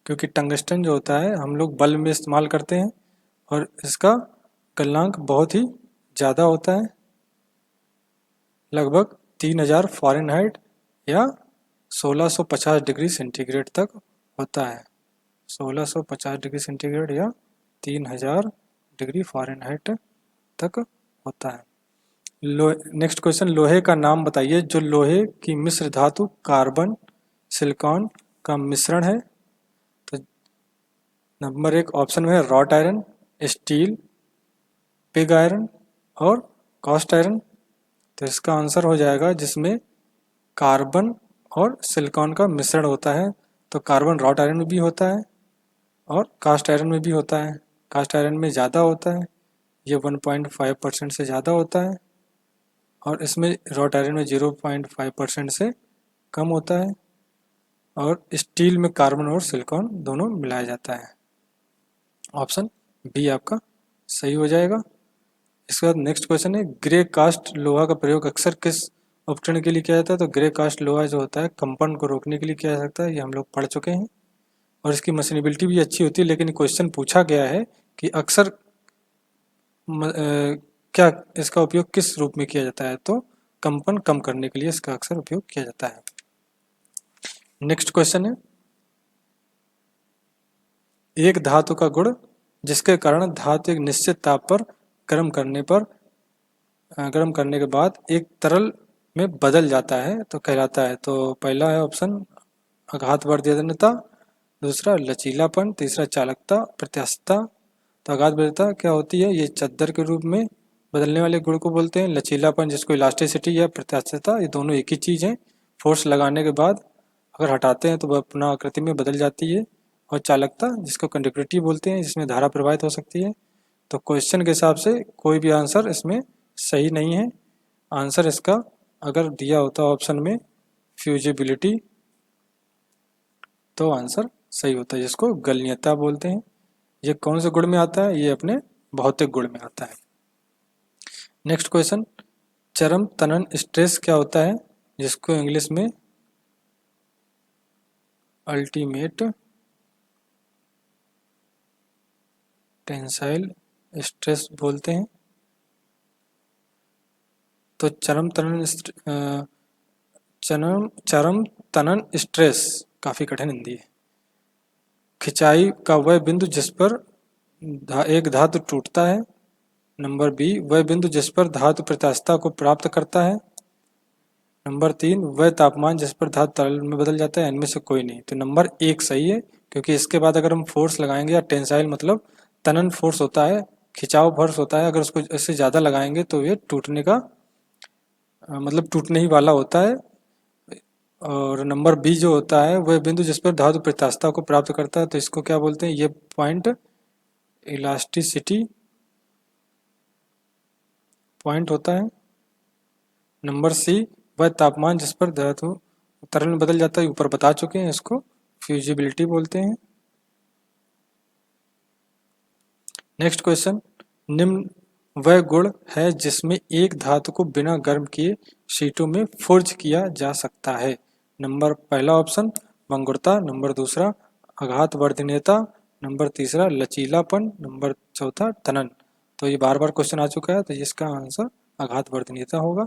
A: क्योंकि टंगस्टन जो होता है हम लोग बल्ब में इस्तेमाल करते हैं और इसका गलनांक बहुत ही ज़्यादा होता है, लगभग 3000 फ़ारेनहाइट या 1650 डिग्री सेंटीग्रेड तक होता है। 1650 डिग्री सेंटीग्रेड या 3000 डिग्री फ़ारेनहाइट तक होता है। नेक्स्ट क्वेश्चन, लोहे का नाम बताइए जो लोहे की मिश्र धातु कार्बन सिलिकॉन का मिश्रण है। तो नंबर एक ऑप्शन में है wrought iron, steel, pig iron और कास्ट आयरन। तो इसका आंसर हो जाएगा जिसमें कार्बन और सिलिकॉन का मिश्रण होता है। तो कार्बन रॉट आयरन में भी होता है और कास्ट आयरन में भी होता है। कास्ट आयरन में ज़्यादा होता है, ये 1.5% से ज़्यादा होता है, और इसमें रॉट आयरन में 0.5% से कम होता है। और स्टील में कार्बन और सिलिकॉन दोनों मिलाया जाता है। ऑप्शन बी आपका सही हो जाएगा। इसके बाद नेक्स्ट क्वेश्चन है, ग्रे कास्ट लोहा का प्रयोग अक्सर किस उपकरण के लिए किया जाता है? तो ग्रे कास्ट लोहा जो होता है कंपन को रोकने के लिए किया जा सकता है, ये हम लोग पढ़ चुके हैं और इसकी मशीनेबिलिटी भी अच्छी होती है। लेकिन क्वेश्चन पूछा गया है कि अक्सर क्या इसका उपयोग किस रूप में किया जाता है? तो कंपन कम करने के लिए इसका अक्सर उपयोग किया जाता है। नेक्स्ट क्वेश्चन है, एक धातु का गुण जिसके कारण धातु एक निश्चित ताप पर गर्म करने के बाद एक तरल में बदल जाता है तो कहलाता है। तो पहला है ऑप्शन आघातवर्धनीयता, दूसरा लचीलापन, तीसरा चालकता, प्रत्यास्थता। तो आघातवर्धनीयता क्या होती है? ये चद्दर के रूप में बदलने वाले गुण को बोलते हैं। लचीलापन जिसको इलास्टिसिटी या प्रत्यास्थता, ये दोनों एक ही चीज़ है। फोर्स लगाने के बाद अगर हटाते हैं तो वह पुनः आकृति में बदल जाती है। और चालकता जिसको कंडक्टिविटी बोलते हैं, जिसमें धारा प्रवाहित हो सकती है। तो क्वेश्चन के हिसाब से कोई भी आंसर इसमें सही नहीं है। आंसर इसका अगर दिया होता ऑप्शन में फ्यूजिबिलिटी तो आंसर सही होता है, जिसको गलनीयता बोलते हैं। ये कौन से गुण में आता है? ये अपने भौतिक गुण में आता है। नेक्स्ट क्वेश्चन, चरम तनन स्ट्रेस क्या होता है? जिसको इंग्लिश में अल्टीमेट टेंसाइल स्ट्रेस बोलते हैं। तो चरम तनन स्ट्रेस काफी कठिन हिंदी है। खिंचाई का वह बिंदु जिस पर एक धातु टूटता है। नंबर बी, वह बिंदु जिस पर धातु प्रत्यास्थता को प्राप्त करता है। नंबर 3, वह तापमान जिस पर धातु तरल में बदल जाता है। इनमें से कोई नहीं। तो नंबर 1 सही है, क्योंकि इसके बाद अगर हम फोर्स लगाएंगे, या टेंसाइल मतलब तनन फोर्स होता है, खिंचाव फोर्स होता है, अगर उसको इससे ज़्यादा लगाएंगे तो ये टूटने का मतलब टूटने ही वाला होता है। और नंबर बी जो होता है वह बिंदु जिस पर धातु प्रत्यास्थता को प्राप्त करता है, तो इसको क्या बोलते हैं? ये पॉइंट इलास्टिसिटी पॉइंट होता है। नंबर सी, वह तापमान जिस पर धातु तरल में बदल जाता है, ऊपर बता चुके हैं, इसको फ्यूजिबिलिटी बोलते हैं। नेक्स्ट क्वेश्चन, निम्न वह गुण है जिसमें एक धातु को बिना गर्म किए शीटों में फोर्ज किया जा सकता है। नंबर पहला ऑप्शन भंगुरता, नंबर दूसरा आघातवर्धनीयता, नंबर तीसरा लचीलापन, नंबर चौथा तनन। तो ये बार बार क्वेश्चन आ चुका है, तो इसका आंसर आघातवर्धनीयता होगा।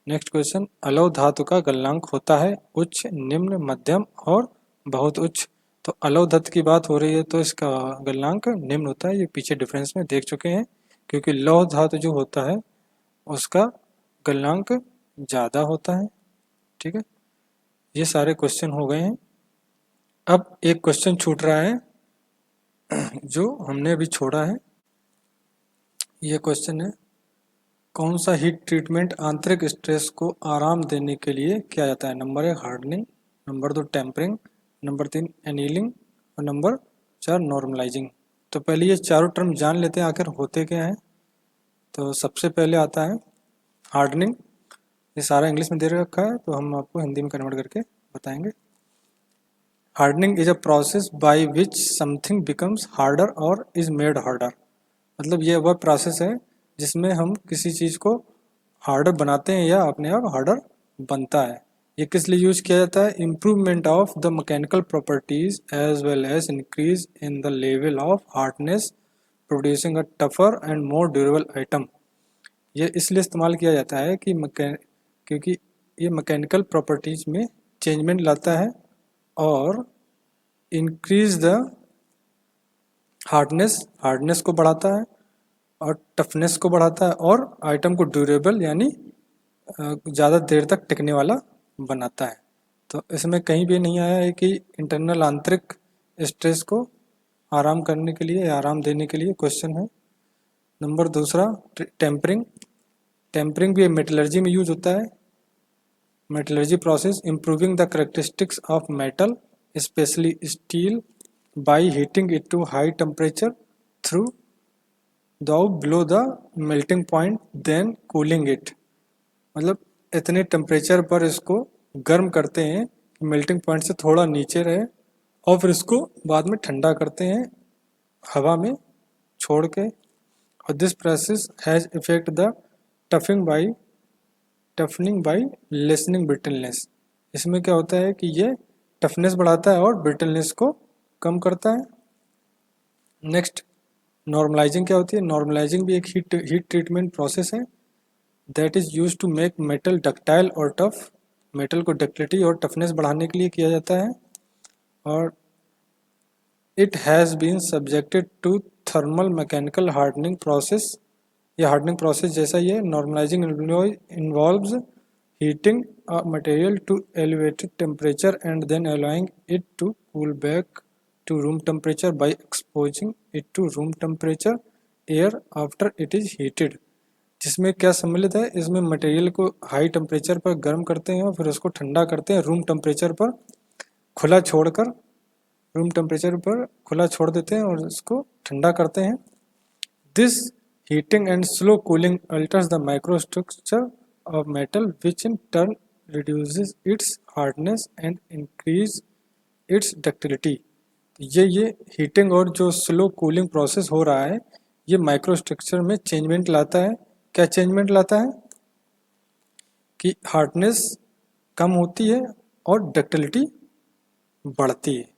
A: नेक्स्ट क्वेश्चन, अलौह धातु का गलनांक होता है उच्च, निम्न, मध्यम और बहुत उच्च। तो अलौह धातु की बात हो रही है तो इसका गलनांक निम्न होता है। ये पीछे डिफरेंस में देख चुके हैं, क्योंकि लौह धातु जो होता है उसका गलनांक ज़्यादा होता है। ठीक है, ये सारे क्वेश्चन हो गए हैं। अब एक क्वेश्चन छूट रहा है जो हमने अभी छोड़ा है। ये क्वेश्चन है, कौन सा हीट ट्रीटमेंट आंतरिक स्ट्रेस को आराम देने के लिए किया जाता है? Number 1 hardening, number 2 tempering, number 3 annealing और नंबर 4 नॉर्मलाइजिंग। तो पहले ये चारों टर्म जान लेते हैं आखिर होते क्या है। तो सबसे पहले आता है हार्डनिंग। ये सारा इंग्लिश में दे रखा है, तो हम आपको हिंदी में कन्वर्ट करके बताएंगे। Hardening is a process by which something becomes harder और इज मेड हार्डर। मतलब ये वह प्रोसेस है जिसमें हम किसी चीज़ को हार्डर बनाते हैं या अपने आप हार्डर बनता है। ये किस लिए यूज किया जाता है? Improvement of the mechanical properties as well as increase in the level of hardness, producing a tougher and more durable item. ये इसलिए इस्तेमाल किया जाता है कि क्योंकि ये मैकेनिकल प्रॉपर्टीज में चेंजमेंट लाता है और इंक्रीज द हार्डनेस को बढ़ाता है और टफनेस को बढ़ाता है और आइटम को ड्यूरेबल यानी ज़्यादा देर तक टिकने वाला बनाता है। तो इसमें कहीं भी नहीं आया है कि इंटरनल आंतरिक स्ट्रेस को आराम करने के लिए या आराम देने के लिए क्वेश्चन है। नंबर दूसरा टेम्परिंग भी मेटलर्जी में यूज होता है। Metallurgy process improving the characteristics of metal especially steel by heating it to high temperature through below the melting point then cooling it। मतलब इतने टेम्परेचर पर इसको गर्म करते हैं मेल्टिंग पॉइंट से थोड़ा नीचे रहे और फिर इसको बाद में ठंडा करते हैं हवा में छोड़ के। और this process has effect the toughening by listening brittleness. इसमें क्या होता है कि ये टफनेस बढ़ाता है और ब्रिटलनेस को कम करता है। नेक्स्ट, नॉर्मलाइजिंग क्या होती है? नॉर्मलाइजिंग भी एक हीट ट्रीटमेंट प्रोसेस है that is use to make metal ductile और टफ। मेटल को डक्टिलिटी और टफनेस बढ़ाने के लिए किया जाता है। और it has been subjected to thermal mechanical hardening process. ये हार्डनिंग प्रोसेस जैसा ही है। Normalising involves heating a material to elevated temperature and then allowing it to cool back to room temperature by exposing it to room temperature air after it is heated. जिसमें क्या सम्मिलित है? इसमें material को high temperature पर गर्म करते हैं और फिर उसको ठंडा करते हैं रूम टेम्परेचर पर खुला छोड़कर। रूम टेम्परेचर पर खुला छोड़ देते हैं और इसको ठंडा करते हैं। This heating and slow cooling alters the microstructure of metal, which in turn reduces its hardness and increase its ductility। ये हीटिंग और जो स्लो कूलिंग प्रोसेस हो रहा है ये माइक्रोस्ट्रक्चर में चेंजमेंट लाता है। क्या चेंजमेंट लाता है? कि हार्डनेस कम होती है और डक्टिलिटी बढ़ती है।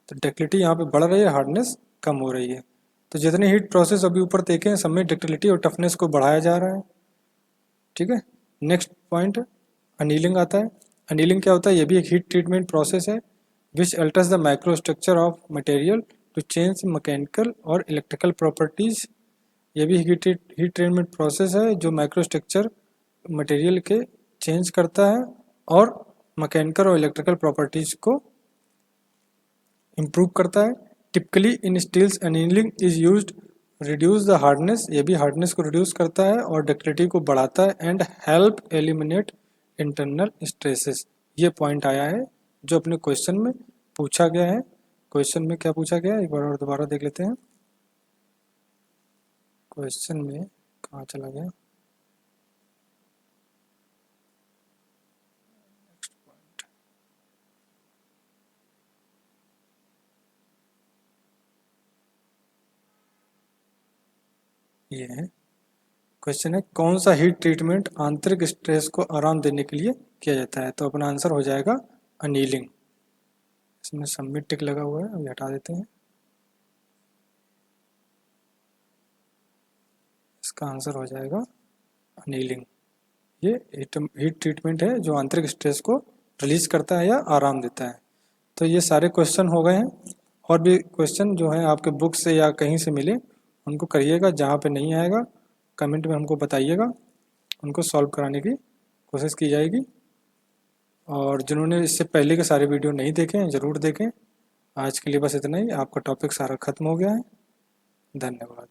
A: तो डक्टिलिटी यहाँ पे बढ़ रही है, हार्डनेस कम हो रही है। तो जितने हीट प्रोसेस अभी ऊपर देखे हैं सब में डक्टिलिटी और टफनेस को बढ़ाया जा रहा है। ठीक है। नेक्स्ट पॉइंट अनीलिंग आता है। अनीलिंग क्या होता है? ये भी एक हीट ट्रीटमेंट प्रोसेस है which alters the micro structure of material to change mechanical और इलेक्ट्रिकल प्रॉपर्टीज। ये भी हीट ट्रीटमेंट प्रोसेस है जो माइक्रो स्ट्रक्चर मटेरियल के चेंज करता है और मैकेनिकल और इलेक्ट्रिकल प्रॉपर्टीज को इम्प्रूव करता है। Typically in steels annealing is used reduce the hardness. ये भी हार्डनेस को रिड्यूस करता है और डक्टिलिटी को बढ़ाता है and help eliminate internal stresses. ये पॉइंट आया है जो अपने क्वेश्चन में पूछा गया है। क्वेश्चन में क्या पूछा गया है एक बार और दोबारा देख लेते हैं। क्वेश्चन में कहाँ चला गया? ये है क्वेश्चन है कौन सा हीट ट्रीटमेंट आंतरिक स्ट्रेस को आराम देने के लिए किया जाता है? तो अपना आंसर हो जाएगा अनीलिंग। इसमें सबमिट टिक लगा हुआ है, अभी हटा देते हैं। इसका आंसर हो जाएगा अनीलिंग। ये हीट ट्रीटमेंट है जो आंतरिक स्ट्रेस को रिलीज करता है या आराम देता है। तो ये सारे क्वेश्चन हो गए हैं। और भी क्वेश्चन जो हैं आपके बुक से या कहीं से मिले उनको करिएगा। जहाँ पे नहीं आएगा कमेंट में हमको बताइएगा, उनको सॉल्व कराने की कोशिश की जाएगी। और जिन्होंने इससे पहले के सारे वीडियो नहीं देखे हैं ज़रूर देखें। आज के लिए बस इतना ही। आपका टॉपिक सारा खत्म हो गया है। धन्यवाद।